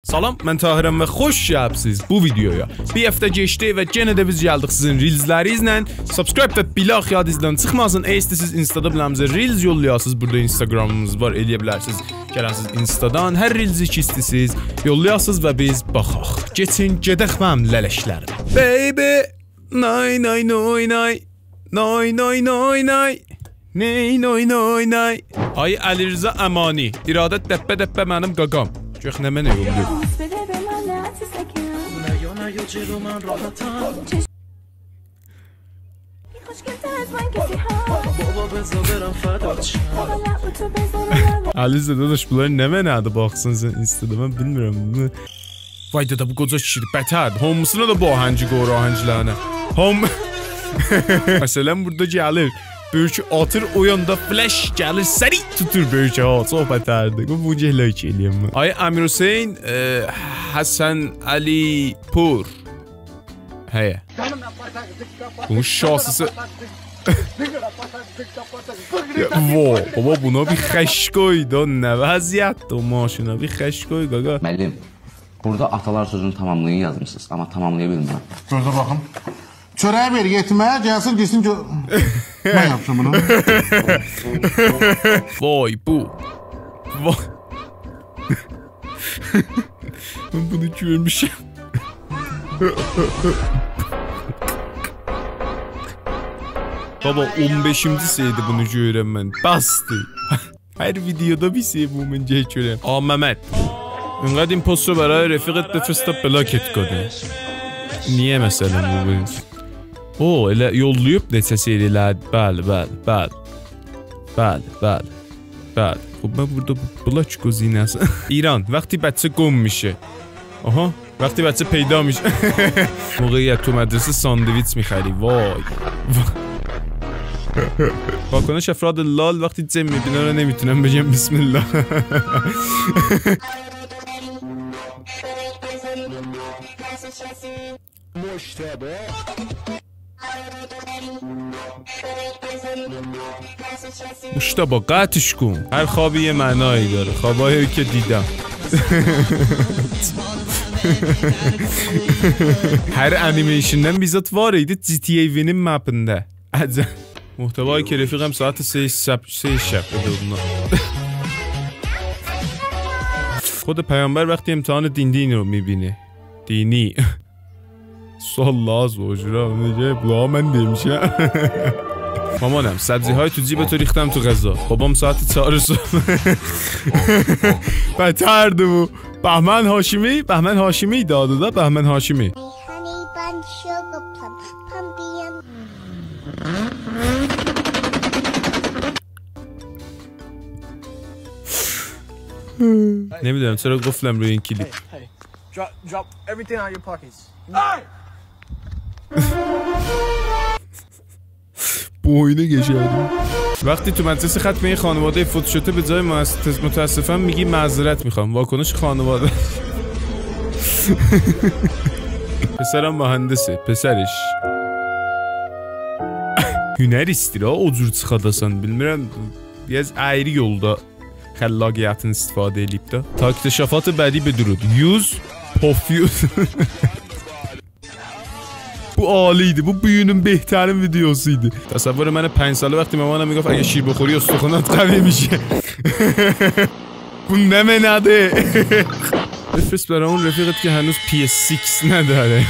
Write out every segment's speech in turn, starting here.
Salam, mən Tahirəm və xoş gəlibsiz bu videoya. Bir həftə keçdi və yenə də biz gəldik sizin reelslərinizlə. Subscribe və bilaq yadınızdan çıxmasın. Siz Instada biləmizə reels yollayasınız. Burada Instagramımız var, eləyə bilərsiniz. Gələsiniz Instadan, hər reelsi ki istəsiniz yollayasınız və biz baxaq. Keçin, gedək mənim lələşlərim. Baby, nay nay noy nay. Noy noy noy nay. Ney noy noy nay. Ay Əli Rza Əmani, İradət dəppə mənim qaqam. Göx nə mənə yolluyor. Alize dadaş bunları nə mənadır baxsın sən Instada mən bilmirəm bunu. Vay da bu qoca kişidir bətər. Hommusuna da bu ahəngci qoru ahəngcilərinə. Məsələn burada gəlir. Böyük atır o yanda flash gəlir səni tutur böyük söhbət ərdi. Bu cəhləki eləyəm mən. Ay Əmir Hüseyn Həsən Ali Pur. Həyə. Bunun şahsısı. Baba buna bir xəş qoy da nə vəziyyətdir o maşına bir xəş qoy qaqa. Müəllim, burada atalar sözünü tamamlayın yazmışsınız amma tamamlaya bilmirəm. Gözə baxın. Çörəyə ver yetimə, gəlsin desin ki mən yapsam bunu. Vay bu. Vay. Ben bunu görmüşüm. Baba 15. seydi bunu görürəm mən. Bastı. Hər videoda bir şey bu mən görürəm. Məhəmməd. İnqad imposto برای رفیقت بفرست بلاکت کنه. Niyə məsələn bu? O elə yollayıb neçə serilər. Bəli. Mən burada blok kuzinası. İran, vaqti bच्चे gum میشه. Aha, vaqti bच्चे پیدا میشه. موقعیت تو مدرسه ساندویچ می‌خری. وای. واکنش افراد لال وقتی جم می‌بینن رو نمیتونم بگم بسم الله. مشتبه قطعش کن هر خوابی یه معنایی داره خوابایی که دیدم her animation'dan bizzat var idi GTA-nin mapında. Muhtevayı ki rəfiqəm saati 3 şəb edirdim. Xod Peyğəmbər vaxtı imtihanı dini رو میبینه. Dini. Sallah زوجرا میگه بلا من نمیشه. مامانم سبزی های تو جیب تو ریختم تو غذا. بابام ساعت 4 صبح. بترد bu. Bəhmən Haşimi idi adı da Bəhmən Haşimi. Ne bileyim sonra qofləm röyün kilip. Drop everything out of your pockets. Bu oyuna geçerdim. وقتی تو مدرسه ختمه خانواده فوت شده به جای متاسفم میگی معذرت میخوام واکنش خانواده. پسرم mühendisi پسرش hünər istir ha o cür çıxadasan bilmirəm biraz ayrı yolda xəllaqiyyatını istifadə edib də taktişafatı bədii bir durud 100 pofyuz. Bu aliydi. Bu büyünün بهترین videosuydu. تصور من 5 ساله وقتی مامانم میگفت اگه شیر بخوری استخونات قوی میشه. Bu ne menadı? بفرست برای اون رفیقت که هنوز PS6 نداره.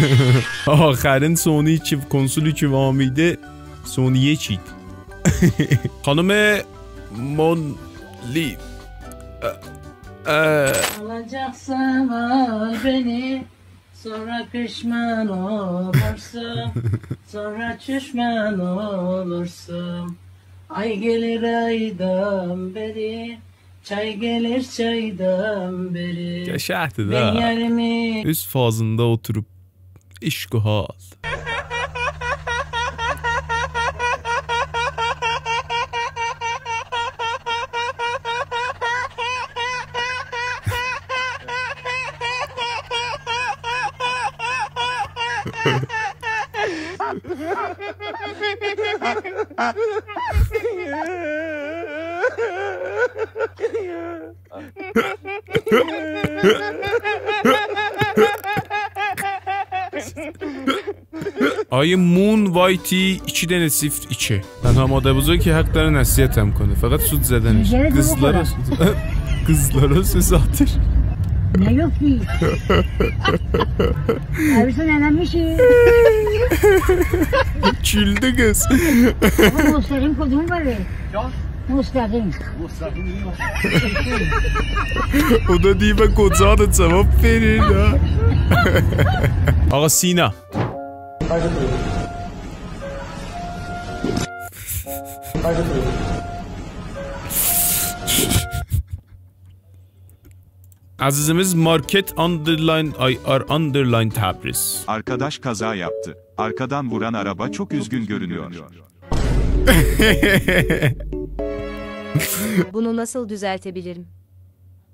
آخرین سونی که کنسولی که وامیده سونی چید. خانم مونلی Alacaksan al beni, sonra pişman olursun, sonra düşman olursun. Ay gelir aydan beri, çay gelir çaydan beri. Geçerdi da. Üst fazında oturup işku hal. Ayı Moon YT 2 dənə 02. Tənha model budur ki, həqqləri nəsiyyət həm konu. Fəqət sud zədən iş. Qızlara söz atır. Ne yok ki? Arısı nenenmişim. Güldü qız. Ama Mustafa'nın kodumu var ya. Mustafa'nın. O da deyib qocağa da cavab verir ha. Ağa Sina. Azizimiz Market Underline IR Underline Tabriz. Arkadaş kaza yaptı. Arkadan vuran araba çok üzgün görünüyor. Bunu nasıl düzeltebilirim?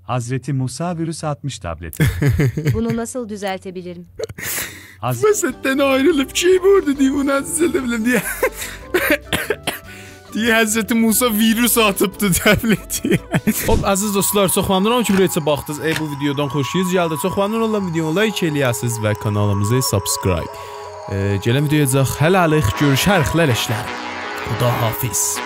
Hazreti Musa virüs atmış tablete. Bunu nasıl düzeltebilirim? Mesetten ayrılıp şey bu arada diye bunu düzeltebilirim diye. Diye Hazreti Musa virüs atıbdı tableti. Hop aziz dostlar, çoxlanıram ki buraya baxdınız. Bu videodan xoşunuz gəldi. Çoxlanıram videonu like eləyəsiniz və kanalımıza subscribe. Gələn videoya hələlik görüşərik, ləşlər. Xuda hafiz.